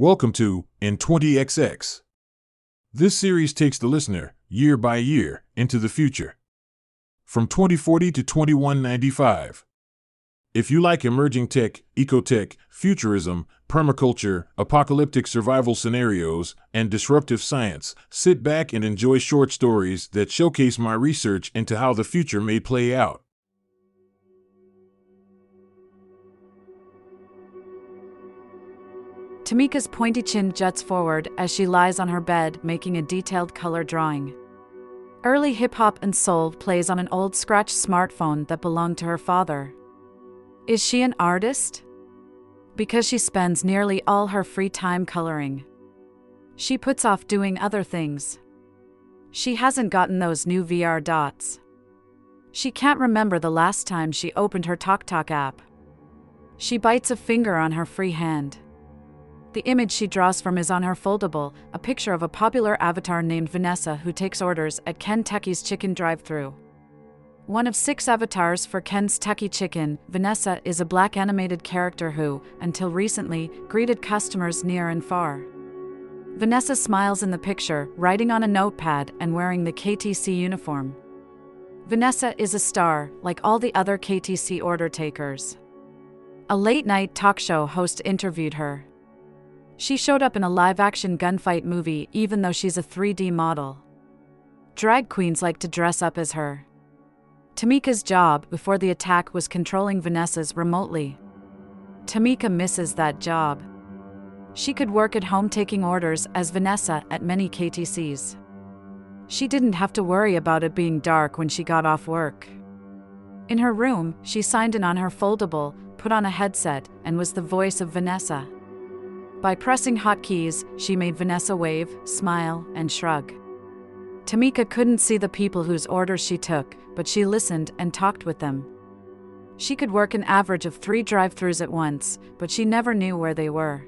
Welcome to In 20XX. This series takes the listener, year by year, into the future. From 2040 to 2195. If you like emerging tech, ecotech, futurism, perma-culture, apocalyptic survival scenarios, and disruptive science, sit back and enjoy short stories that showcase my research into how the future may play out. Tamika's pointy chin juts forward as she lies on her bed making a detailed color drawing. Early hip-hop and soul plays on an old scratch smartphone that belonged to her father. Is she an artist? Because she spends nearly all her free time coloring. She puts off doing other things. She hasn't gotten those new VR dots. She can't remember the last time she opened her TalkTalk app. She bites a finger on her free hand. The image she draws from is on her foldable, a picture of a popular avatar named Vanessa who takes orders at Tucky's chicken drive-thru. One of 6 avatars for Ken's Tucky Chicken, Vanessa is a black animated character who, until recently, greeted customers near and far. Vanessa smiles in the picture, writing on a notepad and wearing the KTC uniform. Vanessa is a star, like all the other KTC order takers. A late-night talk show host interviewed her. She showed up in a live-action gunfight movie even though she's a 3D model. Drag queens like to dress up as her. Tamika's job before the attack was controlling Vanessa's remotely. Tamika misses that job. She could work at home taking orders as Vanessa at many KTCs. She didn't have to worry about it being dark when she got off work. In her room, she signed in on her foldable, put on a headset, and was the voice of Vanessa. By pressing hotkeys, she made Vanessa wave, smile, and shrug. Tamika couldn't see the people whose orders she took, but she listened and talked with them. She could work an average of 3 drive-thrus at once, but she never knew where they were.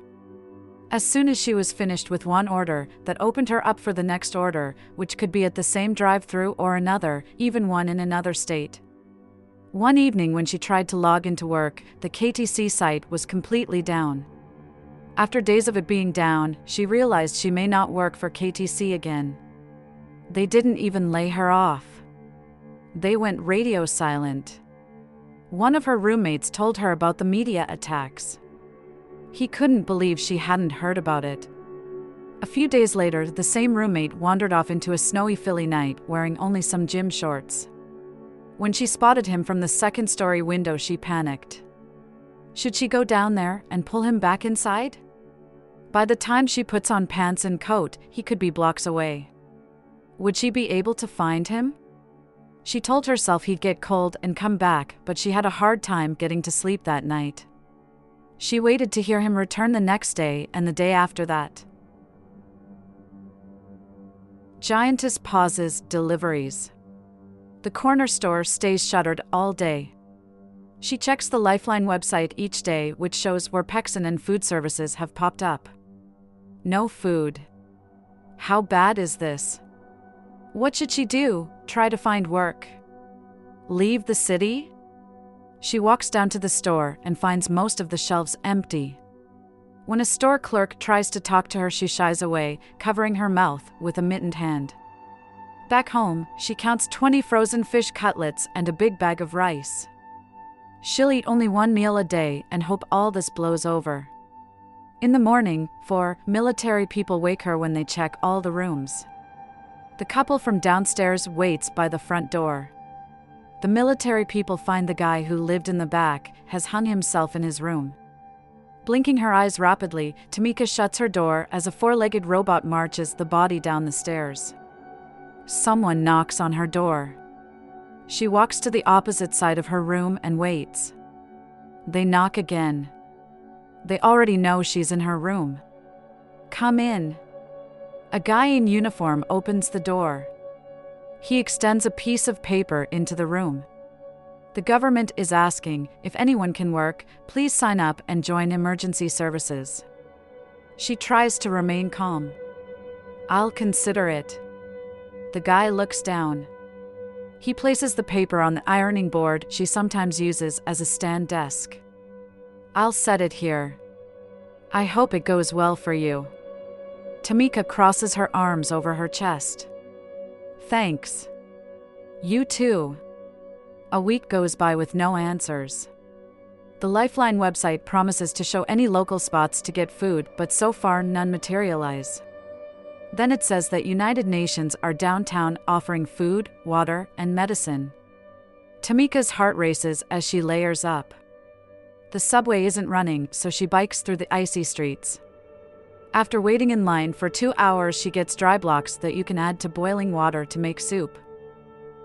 As soon as she was finished with one order, that opened her up for the next order, which could be at the same drive-thru or another, even one in another state. One evening when she tried to log into work, the KTC site was completely down. After days of it being down, she realized she may not work for KTC again. They didn't even lay her off. They went radio silent. One of her roommates told her about the media attacks. He couldn't believe she hadn't heard about it. A few days later, the same roommate wandered off into a snowy Philly night wearing only some gym shorts. When she spotted him from the second-story window, she panicked. Should she go down there and pull him back inside? By the time she puts on pants and coat, he could be blocks away. Would she be able to find him? She told herself he'd get cold and come back, but she had a hard time getting to sleep that night. She waited to hear him return the next day and the day after that. Giantess pauses deliveries. The corner store stays shuttered all day. She checks the Lifeline website each day, which shows where Pexin and food services have popped up. No food. How bad is this? What should she do? Try to find work? Leave the city? She walks down to the store and finds most of the shelves empty. When a store clerk tries to talk to her, she shies away, covering her mouth with a mittened hand. Back home, she counts 20 frozen fish cutlets and a big bag of rice. She'll eat only 1 meal a day and hope all this blows over. In the morning, 4 military people wake her when they check all the rooms. The couple from downstairs waits by the front door. The military people find the guy who lived in the back has hung himself in his room. Blinking her eyes rapidly, Tamika shuts her door as a 4-legged robot marches the body down the stairs. Someone knocks on her door. She walks to the opposite side of her room and waits. They knock again. They already know she's in her room. Come in. A guy in uniform opens the door. He extends a piece of paper into the room. The government is asking, if anyone can work, please sign up and join emergency services. She tries to remain calm. I'll consider it. The guy looks down. He places the paper on the ironing board she sometimes uses as a stand desk. I'll set it here. I hope it goes well for you. Tamika crosses her arms over her chest. Thanks. You too. A week goes by with no answers. The Lifeline website promises to show any local spots to get food, but so far none materialize. Then it says that United Nations are downtown offering food, water, and medicine. Tamika's heart races as she layers up. The subway isn't running, so she bikes through the icy streets. After waiting in line for 2 hours, she gets dry blocks that you can add to boiling water to make soup.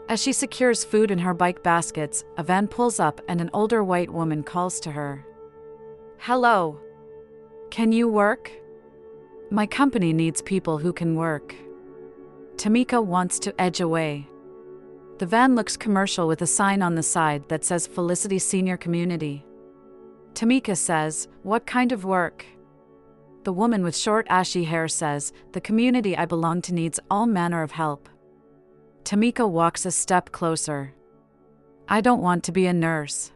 As she secures food in her bike baskets, a van pulls up and an older white woman calls to her. Hello. Can you work? My company needs people who can work. Tamika wants to edge away. The van looks commercial with a sign on the side that says Felicity Senior Community. Tamika says, "What kind of work?" The woman with short ashy hair says, "The community I belong to needs all manner of help." Tamika walks a step closer. "I don't want to be a nurse."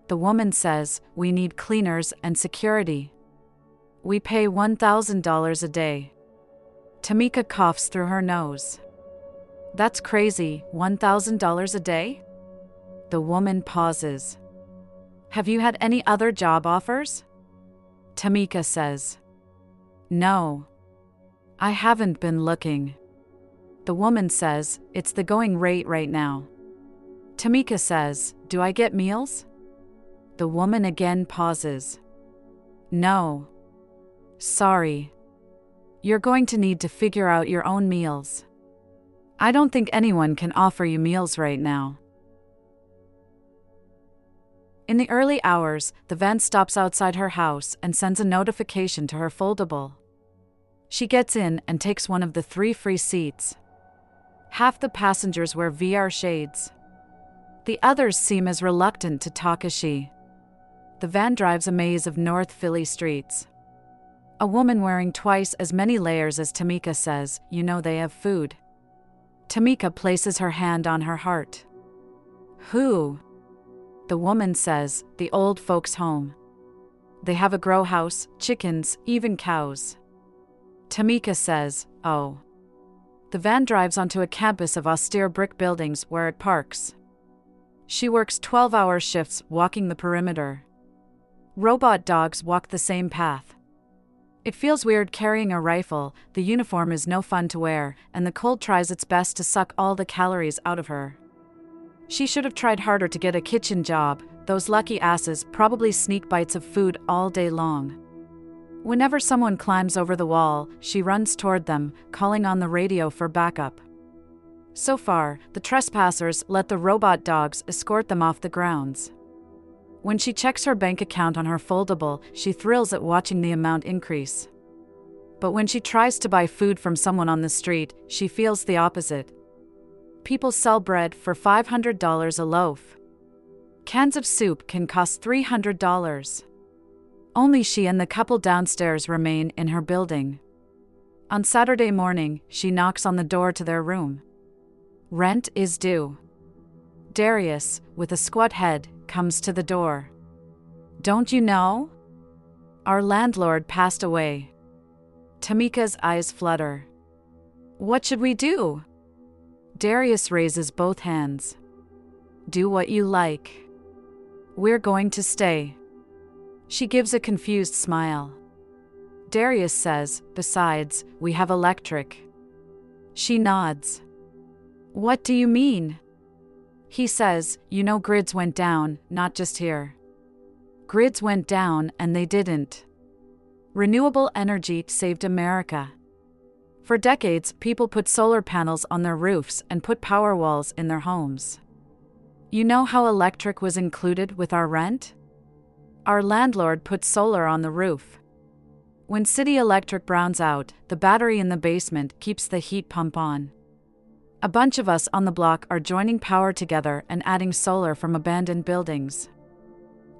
The woman says, "We need cleaners and security. We pay $1,000 a day." Tamika coughs through her nose. "That's crazy, $1,000 a day?" The woman pauses. "Have you had any other job offers?" Tamika says, "No. I haven't been looking." The woman says, "It's the going rate right now." Tamika says, "Do I get meals?" The woman again pauses. "No. Sorry. You're going to need to figure out your own meals. I don't think anyone can offer you meals right now." In the early hours, the van stops outside her house and sends a notification to her foldable. She gets in and takes one of the 3 free seats. Half the passengers wear VR shades. The others seem as reluctant to talk as she. The van drives a maze of North Philly streets. A woman wearing twice as many layers as Tamika says, "You know they have food." Tamika places her hand on her heart. "Who?" The woman says, "The old folks' home. They have a grow house, chickens, even cows." Tamika says, "Oh." The van drives onto a campus of austere brick buildings where it parks. She works 12-hour shifts walking the perimeter. Robot dogs walk the same path. It feels weird carrying a rifle, the uniform is no fun to wear, and the cold tries its best to suck all the calories out of her. She should have tried harder to get a kitchen job, those lucky asses probably sneak bites of food all day long. Whenever someone climbs over the wall, she runs toward them, calling on the radio for backup. So far, the trespassers let the robot dogs escort them off the grounds. When she checks her bank account on her foldable, she thrills at watching the amount increase. But when she tries to buy food from someone on the street, she feels the opposite. People sell bread for $500 a loaf. Cans of soup can cost $300. Only she and the couple downstairs remain in her building. On Saturday morning, she knocks on the door to their room. Rent is due. Darius, with a squat head, comes to the door. "Don't you know? Our landlord passed away." Tamika's eyes flutter. "What should we do?" Darius raises both hands. "Do what you like. We're going to stay." She gives a confused smile. Darius says, "Besides, we have electric." She nods. "What do you mean?" He says, "You know grids went down, not just here. Grids went down and they didn't. Renewable energy saved America. For decades, people put solar panels on their roofs and put power walls in their homes. You know how electric was included with our rent? Our landlord put solar on the roof. When city electric browns out, the battery in the basement keeps the heat pump on. A bunch of us on the block are joining power together and adding solar from abandoned buildings.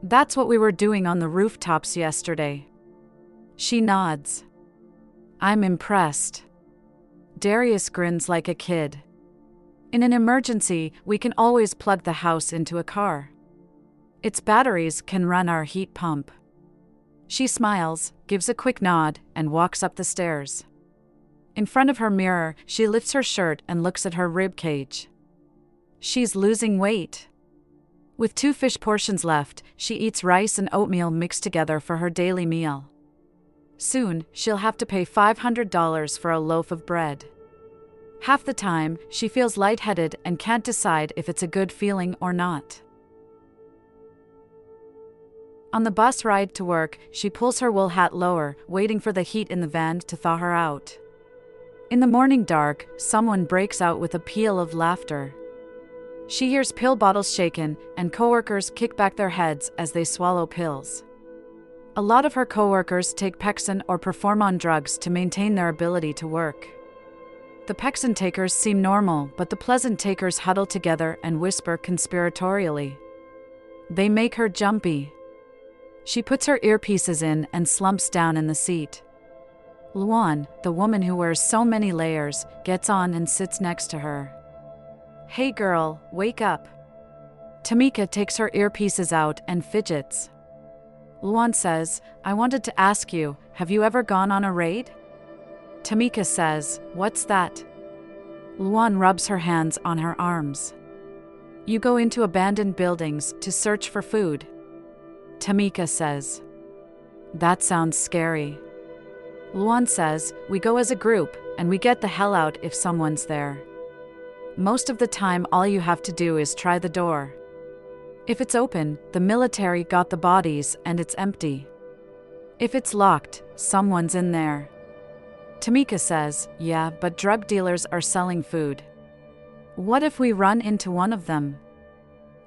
That's what we were doing on the rooftops yesterday." She nods. "I'm impressed." Darius grins like a kid. "In an emergency, we can always plug the house into a car. Its batteries can run our heat pump." She smiles, gives a quick nod, and walks up the stairs. In front of her mirror, she lifts her shirt and looks at her rib cage. She's losing weight. With 2 fish portions left, she eats rice and oatmeal mixed together for her daily meal. Soon, she'll have to pay $500 for a loaf of bread. Half the time, she feels lightheaded and can't decide if it's a good feeling or not. On the bus ride to work, she pulls her wool hat lower, waiting for the heat in the van to thaw her out. In the morning dark, someone breaks out with a peal of laughter. She hears pill bottles shaken, and coworkers kick back their heads as they swallow pills. A lot of her coworkers take Pexin or perform on drugs to maintain their ability to work. The Pexin takers seem normal, but the pleasant takers huddle together and whisper conspiratorially. They make her jumpy. She puts her earpieces in and slumps down in the seat. Luan, the woman who wears so many layers, gets on and sits next to her. Hey girl, wake up. Tamika takes her earpieces out and fidgets. Luan says, I wanted to ask you, have you ever gone on a raid? Tamika says, what's that? Luan rubs her hands on her arms. You go into abandoned buildings to search for food. Tamika says. That sounds scary. Luan says, we go as a group, and we get the hell out if someone's there. Most of the time all you have to do is try the door. If it's open, the military got the bodies and it's empty. If it's locked, someone's in there. Tamika says, yeah, but drug dealers are selling food. What if we run into one of them?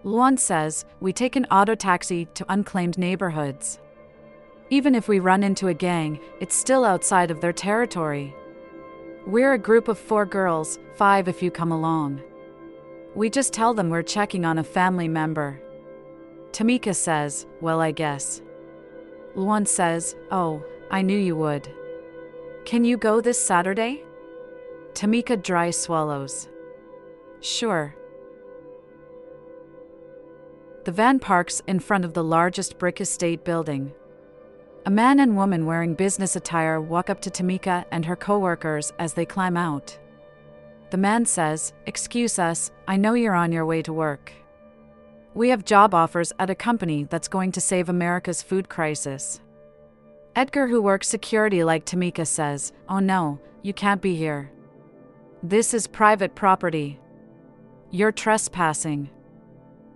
Luan says, we take an auto taxi to unclaimed neighborhoods. Even if we run into a gang, it's still outside of their territory. We're a group of 4 girls, 5 if you come along. We just tell them we're checking on a family member. Tamika says, well, I guess. Luan says, oh, I knew you would. Can you go this Saturday? Tamika dry swallows. Sure. The van parks in front of the largest brick estate building. A man and woman wearing business attire walk up to Tamika and her coworkers as they climb out. The man says, excuse us, I know you're on your way to work. We have job offers at a company that's going to save America's food crisis. Edgar, who works security like Tamika, says, oh no, you can't be here. This is private property. You're trespassing.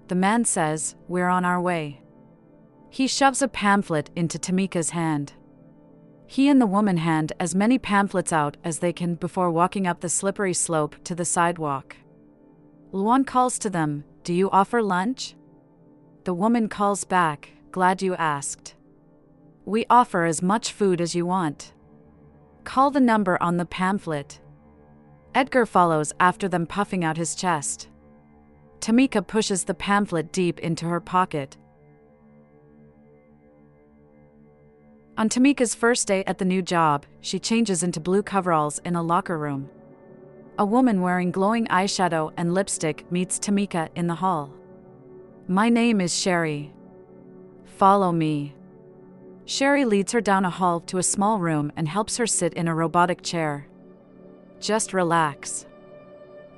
The man says, we're on our way. He shoves a pamphlet into Tamika's hand. He and the woman hand as many pamphlets out as they can before walking up the slippery slope to the sidewalk. Luan calls to them, do you offer lunch? The woman calls back, glad you asked. We offer as much food as you want. Call the number on the pamphlet. Edgar follows after them, puffing out his chest. Tamika pushes the pamphlet deep into her pocket. On Tamika's first day at the new job, she changes into blue coveralls in a locker room. A woman wearing glowing eyeshadow and lipstick meets Tamika in the hall. My name is Sherry. Follow me. Sherry leads her down a hall to a small room and helps her sit in a robotic chair. Just relax.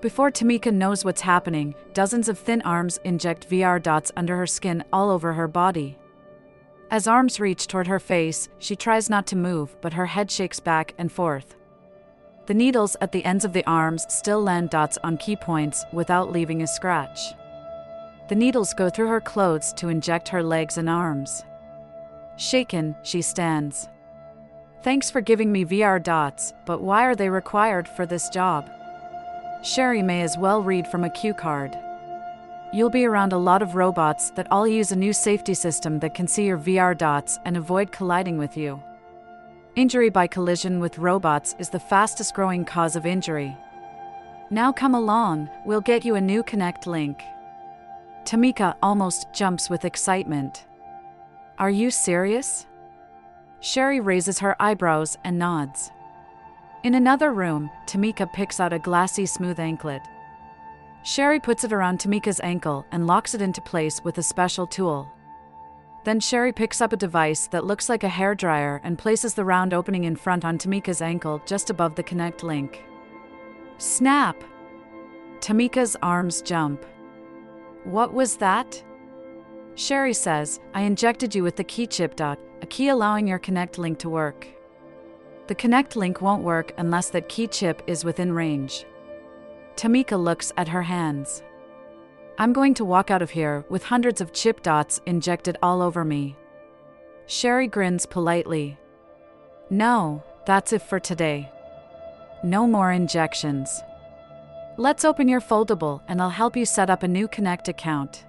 Before Tamika knows what's happening, dozens of thin arms inject VR dots under her skin all over her body. As arms reach toward her face, she tries not to move, but her head shakes back and forth. The needles at the ends of the arms still land dots on key points without leaving a scratch. The needles go through her clothes to inject her legs and arms. Shaken, she stands. Thanks for giving me VR dots, but why are they required for this job? Sherry may as well read from a cue card. You'll be around a lot of robots that all use a new safety system that can see your VR dots and avoid colliding with you. Injury by collision with robots is the fastest growing cause of injury. Now come along, we'll get you a new Connect link. Tamika almost jumps with excitement. Are you serious? Sherry raises her eyebrows and nods. In another room, Tamika picks out a glassy, smooth anklet. Sherry puts it around Tamika's ankle and locks it into place with a special tool. Then Sherry picks up a device that looks like a hairdryer and places the round opening in front on Tamika's ankle just above the connect link. Snap! Tamika's arms jump. What was that? Sherry says, I injected you with the key chip. A key allowing your connect link to work. The connect link won't work unless that key chip is within range. Tamika looks at her hands. I'm going to walk out of here with hundreds of chip dots injected all over me. Sherry grins politely. No, that's it for today. No more injections. Let's open your foldable and I'll help you set up a new Connect account.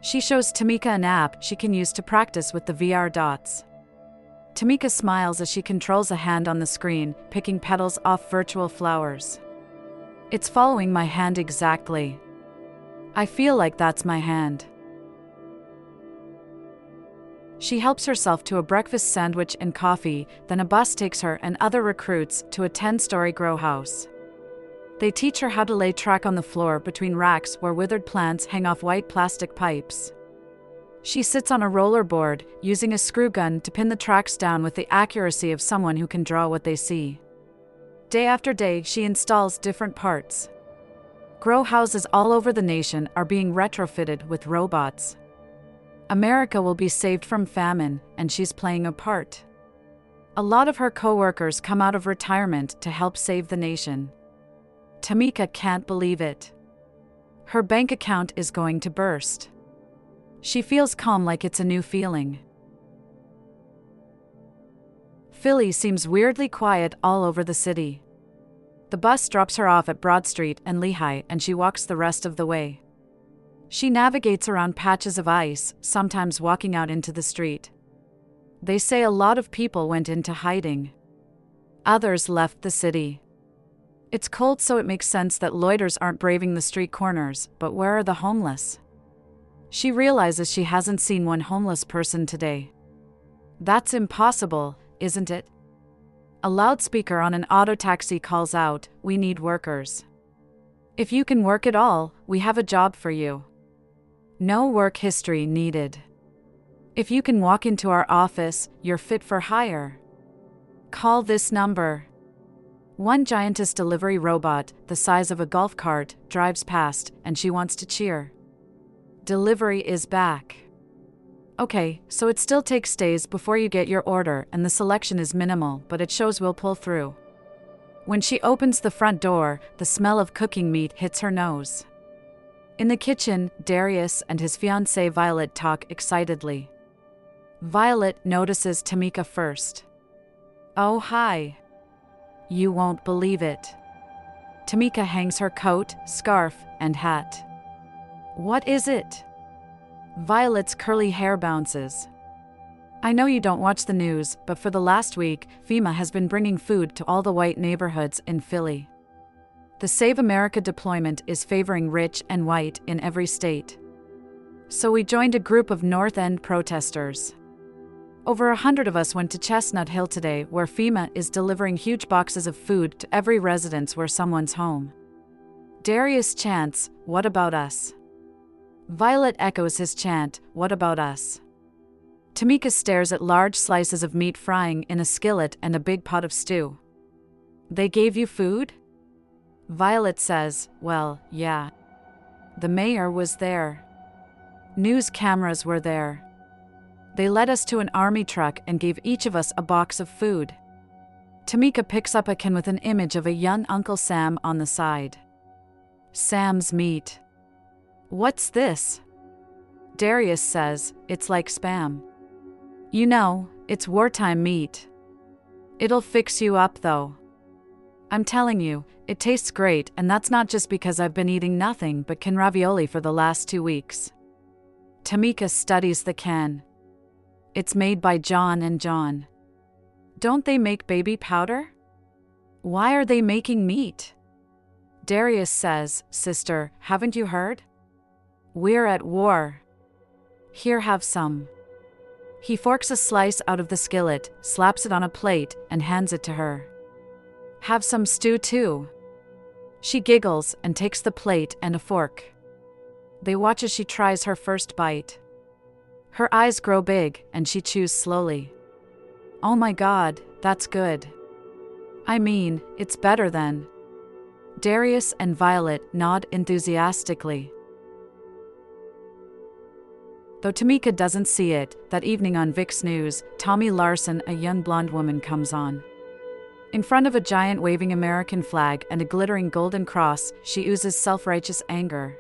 She shows Tamika an app she can use to practice with the VR dots. Tamika smiles as she controls a hand on the screen, picking petals off virtual flowers. It's following my hand exactly. I feel like that's my hand. She helps herself to a breakfast sandwich and coffee, then a bus takes her and other recruits to a 10-story grow house. They teach her how to lay track on the floor between racks where withered plants hang off white plastic pipes. She sits on a rollerboard, using a screw gun to pin the tracks down with the accuracy of someone who can draw what they see. Day after day, she installs different parts. Grow houses all over the nation are being retrofitted with robots. America will be saved from famine, and she's playing a part. A lot of her co-workers come out of retirement to help save the nation. Tamika can't believe it. Her bank account is going to burst. She feels calm, like it's a new feeling. Philly seems weirdly quiet all over the city. The bus drops her off at Broad Street and Lehigh, and she walks the rest of the way. She navigates around patches of ice, sometimes walking out into the street. They say a lot of people went into hiding. Others left the city. It's cold, so it makes sense that loiterers aren't braving the street corners, but where are the homeless? She realizes she hasn't seen one homeless person today. That's impossible, isn't it? A loudspeaker on an auto taxi calls out, "We need workers. If you can work at all, we have a job for you. No work history needed. If you can walk into our office, you're fit for hire. Call this number." One giantess delivery robot, the size of a golf cart, drives past, and she wants to cheer. Delivery is back. Okay, so it still takes days before you get your order, and the selection is minimal, but it shows we'll pull through. When she opens the front door, the smell of cooking meat hits her nose. In the kitchen, Darius and his fiancée Violet talk excitedly. Violet notices Tamika first. "Oh, hi. You won't believe it." Tamika hangs her coat, scarf, and hat. "What is it?" Violet's curly hair bounces. "I know you don't watch the news, but for the last week, FEMA has been bringing food to all the white neighborhoods in Philly. The Save America deployment is favoring rich and white in every state. So we joined a group of North End protesters. Over 100 of us went to Chestnut Hill today, where FEMA is delivering huge boxes of food to every residence where someone's home." Darius chants, "What about us?" Violet echoes his chant, "What about us?" Tamika stares at large slices of meat frying in a skillet and a big pot of stew. "They gave you food?" Violet says, "Well, yeah. The mayor was there. News cameras were there. They led us to an army truck and gave each of us a box of food." Tamika picks up a can with an image of a young Uncle Sam on the side. "Sam's meat. What's this?" Darius says, "It's like Spam. You know, it's wartime meat. It'll fix you up though. I'm telling you, it tastes great, and that's not just because I've been eating nothing but can ravioli for the last 2 weeks." Tamika studies the can. It's made by John and John. Don't they make baby powder? Why are they making meat? Darius says, "Sister, haven't you heard? We're at war. Here, have some." He forks a slice out of the skillet, slaps it on a plate, and hands it to her. "Have some stew too." She giggles and takes the plate and a fork. They watch as she tries her first bite. Her eyes grow big, and she chews slowly. Oh my God, that's good. I mean, it's better than. Darius and Violet nod enthusiastically. Though Tamika doesn't see it, that evening on VIX News, Tommy Larson, a young blonde woman, comes on. In front of a giant waving American flag and a glittering golden cross, she oozes self-righteous anger.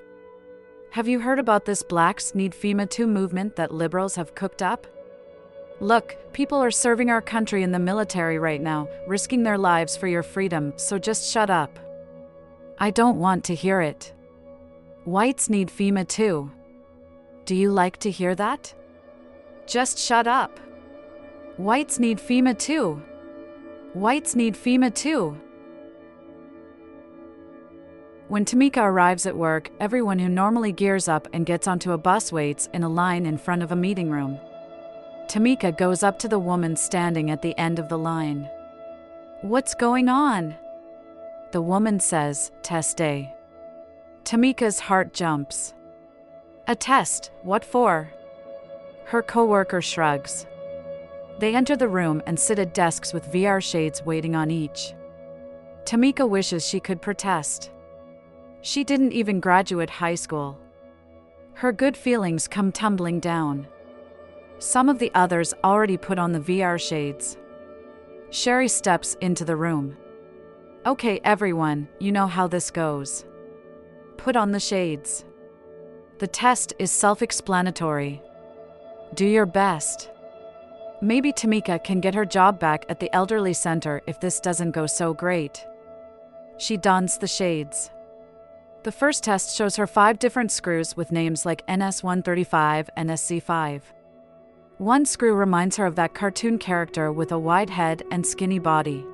Have you heard about this Blacks Need FEMA 2 movement that liberals have cooked up? Look, people are serving our country in the military right now, risking their lives for your freedom, so just shut up. I don't want to hear it. Whites need FEMA too. Do you like to hear that? Just shut up. Whites need FEMA too. Whites need FEMA too. When Tamika arrives at work, everyone who normally gears up and gets onto a bus waits in a line in front of a meeting room. Tamika goes up to the woman standing at the end of the line. What's going on? The woman says, test day. Tamika's heart jumps. A test, what for? Her coworker shrugs. They enter the room and sit at desks with VR shades waiting on each. Tamika wishes she could protest. She didn't even graduate high school. Her good feelings come tumbling down. Some of the others already put on the VR shades. Sherry steps into the room. Okay, everyone, you know how this goes. Put on the shades. The test is self-explanatory. Do your best. Maybe Tamika can get her job back at the elderly center if this doesn't go so great. She dons the shades. The first test shows her 5 different screws with names like NS135 and SC5. One screw reminds her of that cartoon character with a wide head and skinny body.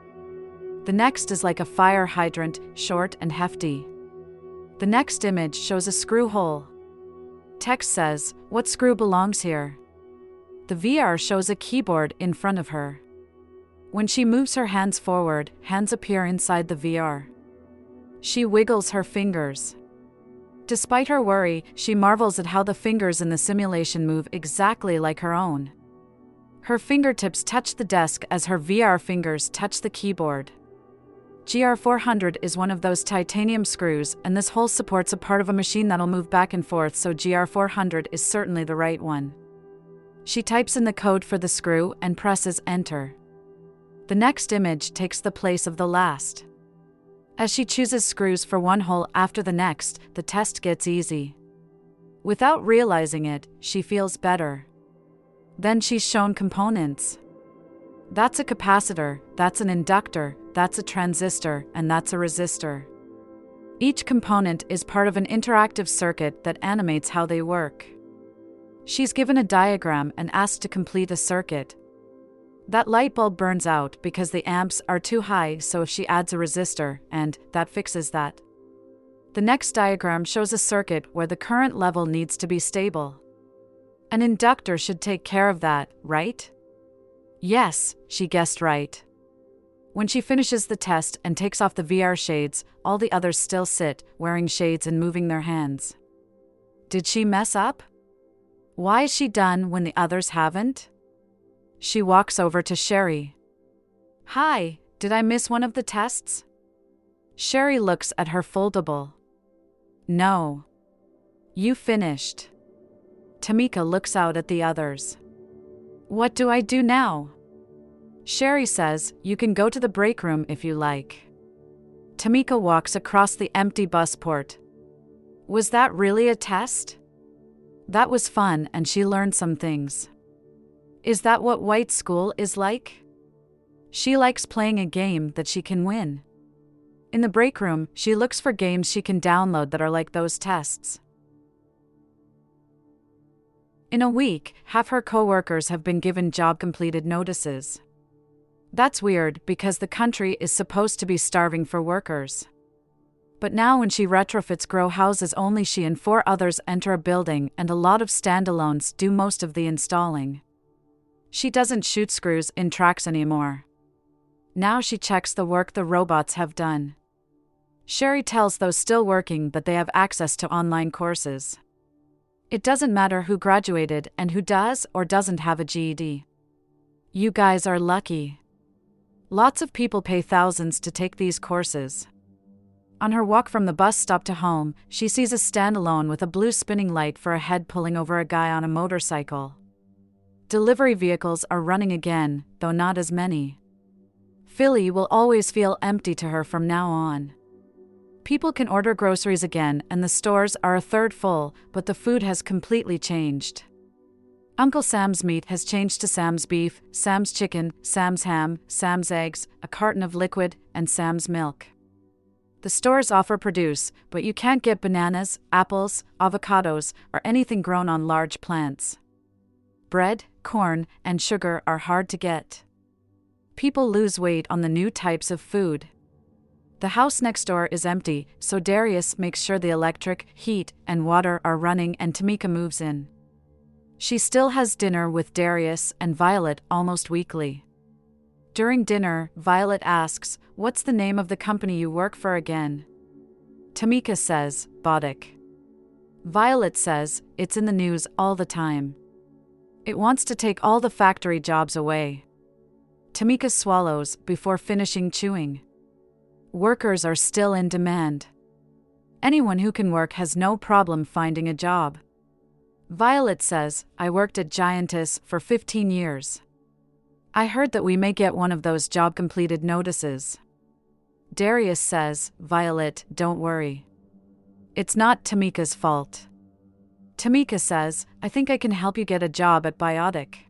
The next is like a fire hydrant, short and hefty. The next image shows a screw hole. Text says, "What screw belongs here?" The VR shows a keyboard in front of her. When she moves her hands forward, hands appear inside the VR. She wiggles her fingers. Despite her worry, she marvels at how the fingers in the simulation move exactly like her own. Her fingertips touch the desk as her VR fingers touch the keyboard. GR400 is one of those titanium screws, and this hole supports a part of a machine that'll move back and forth, so GR400 is certainly the right one. She types in the code for the screw and presses enter. The next image takes the place of the last. As she chooses screws for one hole after the next, the test gets easy. Without realizing it, she feels better. Then she's shown components. That's a capacitor, that's an inductor, that's a transistor, and that's a resistor. Each component is part of an interactive circuit that animates how they work. She's given a diagram and asked to complete a circuit. That light bulb burns out because the amps are too high, so if she adds a resistor, and that fixes that. The next diagram shows a circuit where the current level needs to be stable. An inductor should take care of that, right? Yes, she guessed right. When she finishes the test and takes off the VR shades, all the others still sit, wearing shades and moving their hands. Did she mess up? Why is she done when the others haven't? She walks over to Sherry. Hi, did I miss one of the tests? Sherry looks at her foldable. No. You finished. Tamika looks out at the others. What do I do now? Sherry says, you can go to the break room if you like. Tamika walks across the empty busport. Was that really a test? That was fun and she learned some things. Is that what white school is like? She likes playing a game that she can win. In the break room, she looks for games she can download that are like those tests. In a week, half her coworkers have been given job-completed notices. That's weird because the country is supposed to be starving for workers. But now when she retrofits grow houses, only she and 4 others enter a building and a lot of standalones do most of the installing. She doesn't shoot screws in tracks anymore. Now she checks the work the robots have done. Sherry tells those still working that they have access to online courses. It doesn't matter who graduated and who does or doesn't have a GED. You guys are lucky. Lots of people pay thousands to take these courses. On her walk from the bus stop to home, she sees a standalone with a blue spinning light for a head pulling over a guy on a motorcycle. Delivery vehicles are running again, though not as many. Philly will always feel empty to her from now on. People can order groceries again and the stores are a third full, but the food has completely changed. Uncle Sam's meat has changed to Sam's beef, Sam's chicken, Sam's ham, Sam's eggs, a carton of liquid, and Sam's milk. The stores offer produce, but you can't get bananas, apples, avocados, or anything grown on large plants. Bread, corn, and sugar are hard to get. People lose weight on the new types of food. The house next door is empty, so Darius makes sure the electric, heat, and water are running and Tamika moves in. She still has dinner with Darius and Violet almost weekly. During dinner, Violet asks, "What's the name of the company you work for again?" Tamika says, "Botic." Violet says, "It's in the news all the time. It wants to take all the factory jobs away." Tamika swallows before finishing chewing. Workers are still in demand. Anyone who can work has no problem finding a job. Violet says, "I worked at Giantess for 15 years. I heard that we may get one of those job completed notices." Darius says, "Violet, don't worry. It's not Tamika's fault." Tamika says, "I think I can help you get a job at Biotic."